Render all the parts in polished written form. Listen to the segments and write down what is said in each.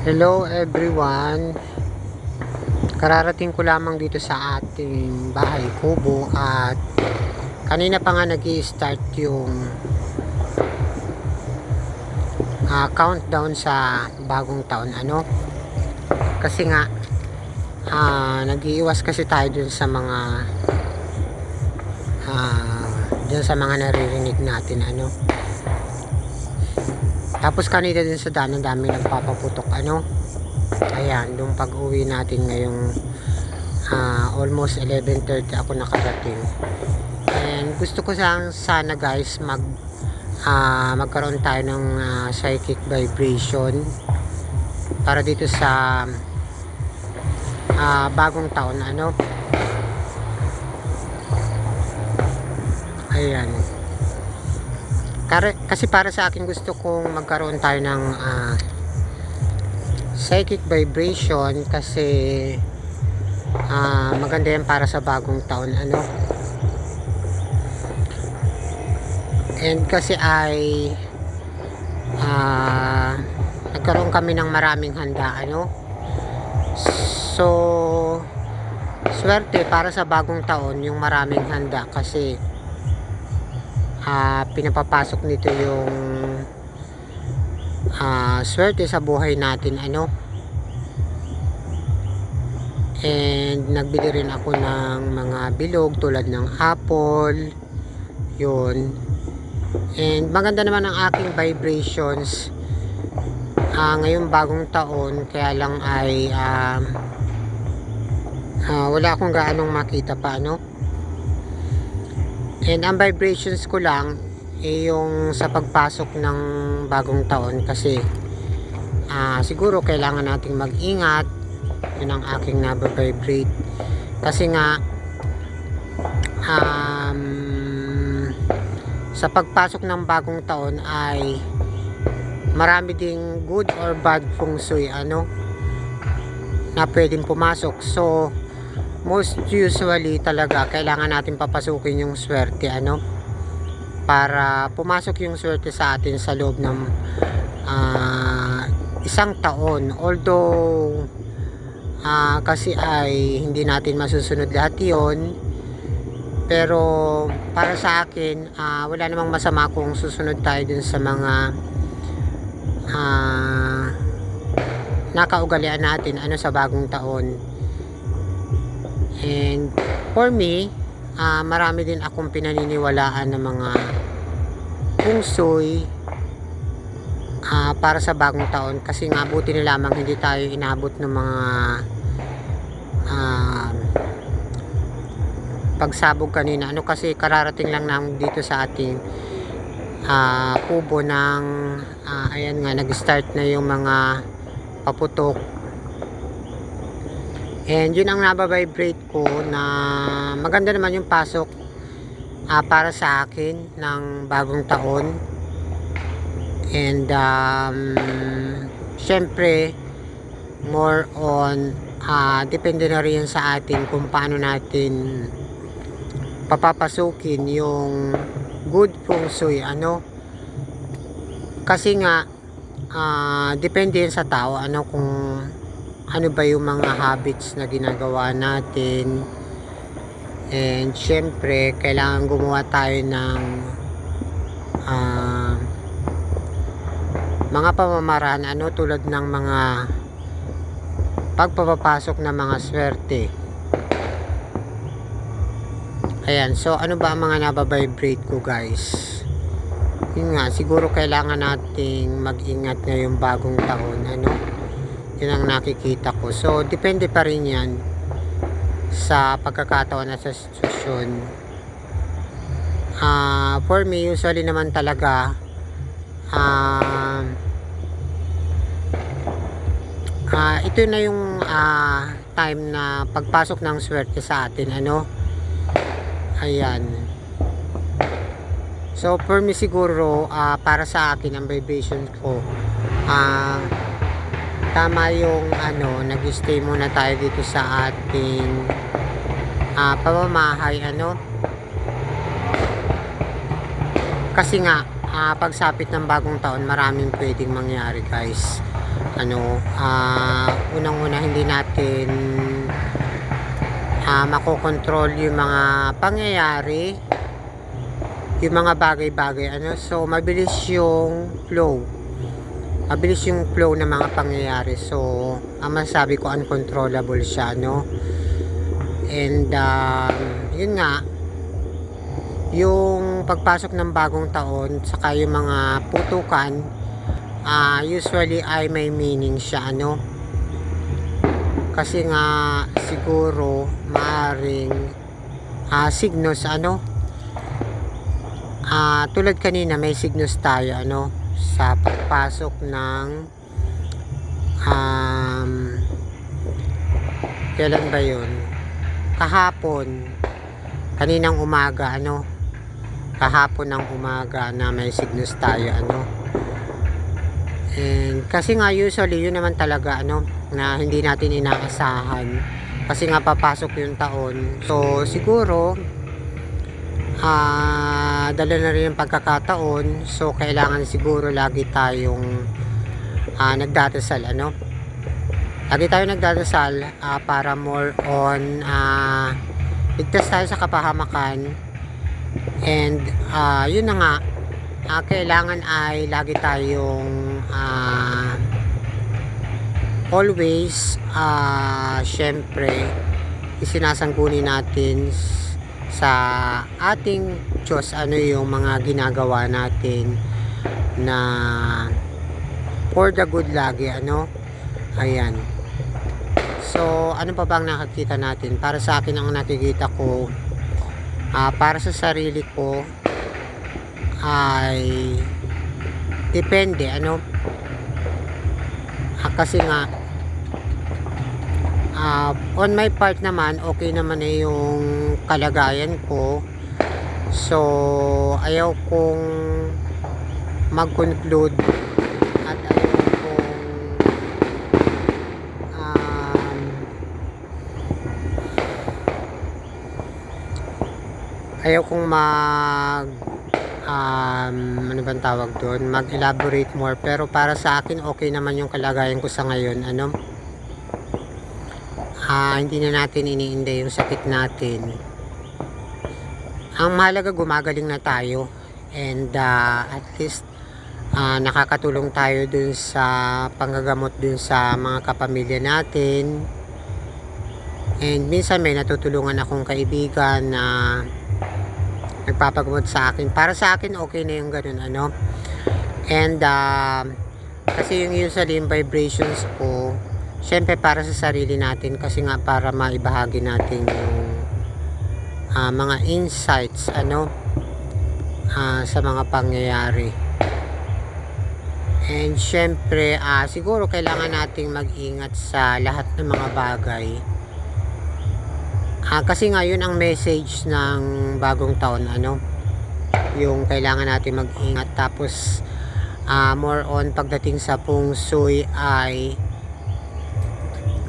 Hello everyone. Kararating ko lamang dito sa ating bahay kubo at kanina pa nga nag-i-start yung countdown sa bagong taon kasi nga nag-iiwas kasi tayo dun sa mga dun sa mga naririnig natin tapos kanina din sa daan, ang dami nagpapaputok ayan, yung pag-uwi natin ngayong almost 11:30 ako nakarating. And gusto ko sana guys magkaroon tayo ng psychic vibration para dito sa bagong taon ayan. Kasi para sa akin gusto kong magkaroon tayo ng psychic vibration kasi maganda yan para sa bagong taon and kasi ay nagkaroon kami ng maraming handa so swerte para sa bagong taon yung maraming handa kasi pinapapasok nito yung swerte sa buhay natin and nagbili rin ako ng mga bilog tulad ng apple yun, and maganda naman ang aking vibrations ngayong bagong taon, kaya lang ay wala akong gaanong makita pa and ang vibrations ko lang yung sa pagpasok ng bagong taon kasi siguro kailangan nating mag-ingat. Yun ang aking nababibrate kasi nga sa pagpasok ng bagong taon ay marami ding good or bad feng shui na pwedeng pumasok. So most usually talaga kailangan natin papasukin yung swerte para pumasok yung swerte sa atin sa loob ng isang taon. Although kasi ay hindi natin masusunod lahat yon, pero para sa akin wala namang masama kung susunod tayo dun sa mga nakaugalian natin sa bagong taon. And for me, marami din akong pinaniniwalaan ng mga feng shui para sa bagong taon kasi nga buti na lamang hindi tayo inabot ng mga pagsabog kanina kasi kararating lang namin dito sa ating kubo ng ayan nga, nag-start na yung mga paputok. And yun ang nababibrate ko na maganda naman yung pasok para sa akin ng bagong taon. And syempre more on depende na rin sa atin kung paano natin papapasukin yung good feng shui kasi nga depende yun sa tao kung ano ba yung mga habits na ginagawa natin. And syempre kailangan gumawa tayo ng mga pamamaraan tulad ng mga pagpapasok ng mga swerte. Ayan, so ano ba ang mga nababibrate ko guys? Yun nga, siguro kailangan nating mag-ingat ngayong bagong taon yun ang nakikita ko. So depende pa rin yan sa pagkakataon at sa sitwasyon. For me, usually naman talaga ito na yung time na pagpasok ng swerte sa atin ayan. So for me siguro para sa akin ang vibration ko tama yung nag-stay muna tayo dito sa ating pamamahay kasi nga pagsapit ng bagong taon maraming pwedeng mangyari guys. ano, unang-una hindi natin makokontrol yung mga pangyayari, yung mga bagay-bagay, ano. So mabilis yung flow, ng mga pangyayari. So ang masasabi ko, uncontrollable siya, no. And yun nga, yung pagpasok ng bagong taon saka yung mga putukan, usually ay may meaning siya, ano. Kasi nga siguro maaring signos, ano. Tulad kanina may signos tayo, ano, sa pagpasok ng kailan ba yun? Kahapon, kaninang umaga, ano, kahapon ng umaga na may signos tayo, ano. And kasi nga usually yun naman talaga, ano, na hindi natin inaasahan kasi nga papasok yung taon. So siguro dala na rin yung pagkakataon, so kailangan siguro lagi tayong nagdadasal, ano. Lagi tayo nagdadasal para more on ligtas tayo sa kapahamakan. And yun na nga, kailangan ay lagi tayong always syempre isinasangguni natin sa ating Diyos, ano, yung mga ginagawa natin na for the good lagi, ano. Ayan. So ano pa bang nakikita natin? Para sa akin, ang nakikita ko, para sa sarili ko ay depende, ano. Kasi nga on my part naman, okay naman na yung kalagayan ko. So ayaw kong mag-conclude at ayaw kong ano bang tawag doon, mag-elaborate more. Pero para sa akin, okay naman yung kalagayan ko sa ngayon, ano. Hindi na natin iniinda yung sakit natin. Ang mahalaga, gumagaling na tayo, and at least nakakatulong tayo dun sa panggagamot dun sa mga kapamilya natin. And minsan may natutulungan akong kaibigan na nagpapagamot sa akin. Para sa akin, okay na yung ganun, ano. And kasi yung usually yung vibrations ko, syempre para sa sarili natin, kasi nga para maibahagi natin yung mga insights, ano, sa mga pangyayari. And syempre siguro kailangan nating mag-ingat sa lahat ng mga bagay. Kasi nga yun ang message ng bagong taon, ano, yung kailangan natin mag-ingat. Tapos more on pagdating sa feng shui ay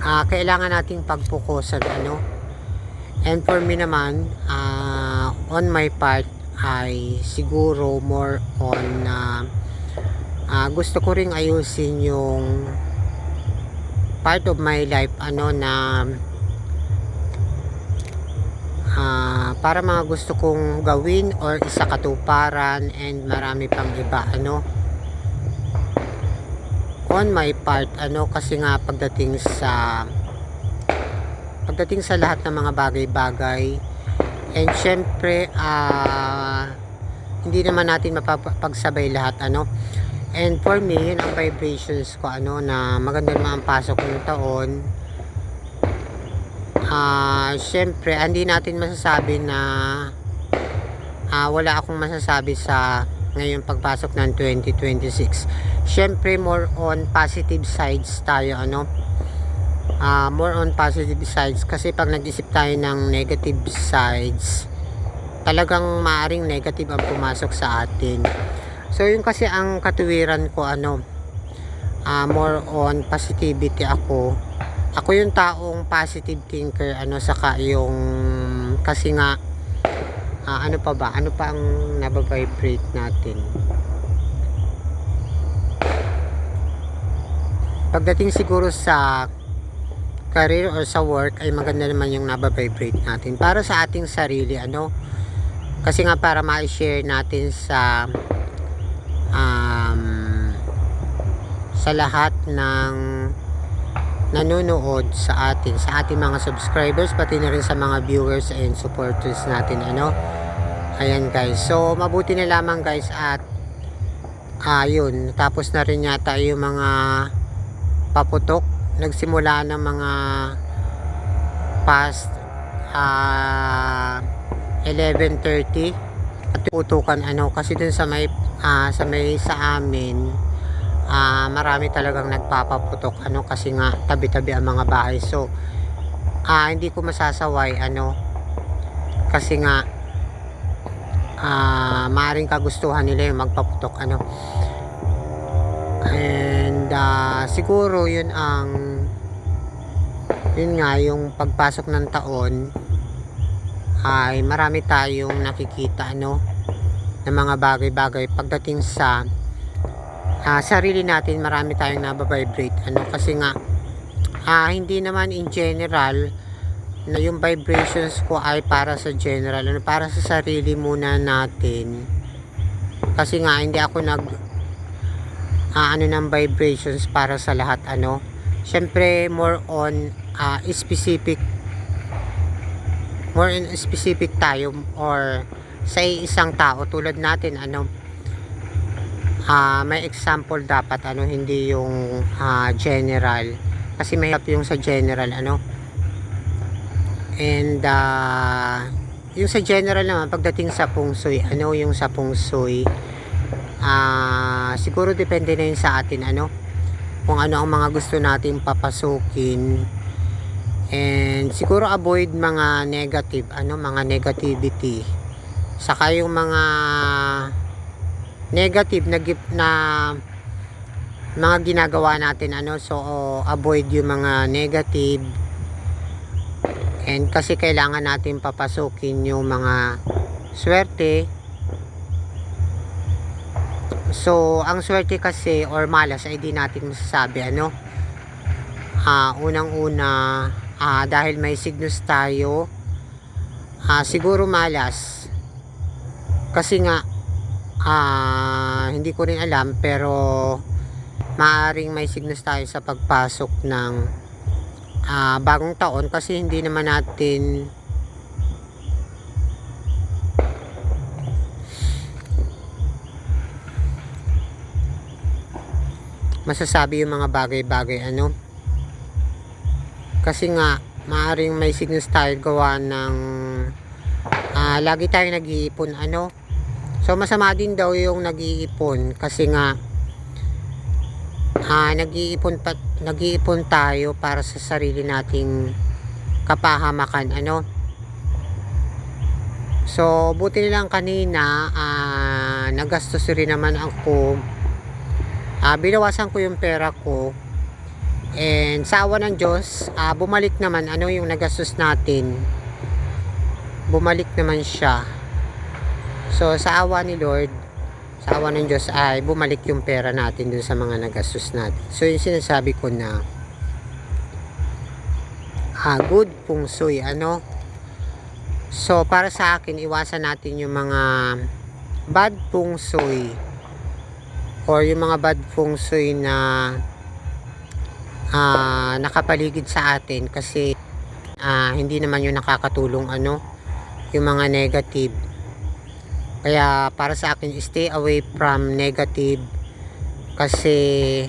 kailangan nating pagpukusan, ano. And for me naman, on my part ay siguro more on gusto ko ring ayusin yung part of my life, ano, na para mga gusto kong gawin or isakatuparan, and marami pang iba, ano, on my part, ano. Kasi nga pagdating sa lahat ng mga bagay-bagay, and syempre hindi naman natin mapapagsabay lahat, ano. And for me, yun ang vibrations ko, ano, na maganda naman ang pasok ng taon. Syempre hindi natin masasabi na wala akong masasabi sa ngayon pagpasok ng 2026. Syempre more on positive sides tayo, ano. More on positive sides, kasi pag nag-isip tayo ng negative sides, talagang maaring negative ang pumasok sa atin. So yun kasi ang katuwiran ko, ano, more on positivity ako. Ako yung taong positive thinker, ano, saka yung, kasi nga ano pa ba? Ano pa ang nababibrate natin? Pagdating siguro sa career or sa work ay maganda naman yung nababibrate natin para sa ating sarili, ano, kasi nga para ma-share natin um, sa lahat ng nanonood sa ating mga subscribers, pati na rin sa mga viewers and supporters natin, ano. Ayan guys, so mabuti na lamang guys at yun, tapos na rin yata yung mga paputok. Nagsimula ng mga past 11:30 at putukan, ano, kasi dun sa sa amin marami talagang nagpapaputok, ano, kasi nga tabi-tabi ang mga bahay. So hindi ko masasaway, ano, kasi nga maaring kagustuhan nila yung magpaputok, ano. And siguro yun nga yung pagpasok ng taon ay marami tayong nakikita, ano, ng mga bagay-bagay pagdating sa sarili natin. Marami tayong nababibrate, ano, kasi nga hindi naman in general na yung vibrations ko ay para sa general, ano, para sa sarili muna natin, kasi nga hindi ako ng vibrations para sa lahat, ano. Syempre more on specific tayo or sa isang tao tulad natin, ano. May example dapat, ano, hindi yung general, kasi mahirap yung sa general, ano. And yung sa general naman pagdating sa feng shui, ano, yung sa feng shui siguro depende na yun sa atin, ano, kung ano ang mga gusto nating papasukin. And siguro avoid mga negative, ano, mga negativity, saka yung mga negative na mga ginagawa natin, ano. So avoid yung mga negative, and kasi kailangan natin papasukin yung mga swerte. So ang swerte kasi or malas ay di natin masasabi, ano. Unang-una dahil may signos tayo, siguro malas kasi nga hindi ko rin alam, pero maaring may signos tayo sa pagpasok ng bagong taon, kasi hindi naman natin masasabi yung mga bagay-bagay, ano, kasi nga maaring may signos tayo gawa ng lagi tayong nag-iipon, ano. So masama din daw yung nag-iipon, kasi nga nag-iipon tayo para sa sarili nating kapahamakan, ano. So buti nilang kanina nagastos rin naman ako, binawasan ko yung pera ko, and sa awa ng Diyos bumalik naman, ano, yung nagastos natin, bumalik naman siya. So sa awa ni Lord, sa awa ng Diyos ay bumalik yung pera natin dun sa mga nagastos natin. So yung sinasabi ko na good feng shui, ano. So para sa akin, iwasan natin yung mga bad feng shui or yung mga bad feng shui na nakapaligid sa atin, kasi hindi naman yung nakakatulong, ano, yung mga negative. Kaya para sa akin, stay away from negative, kasi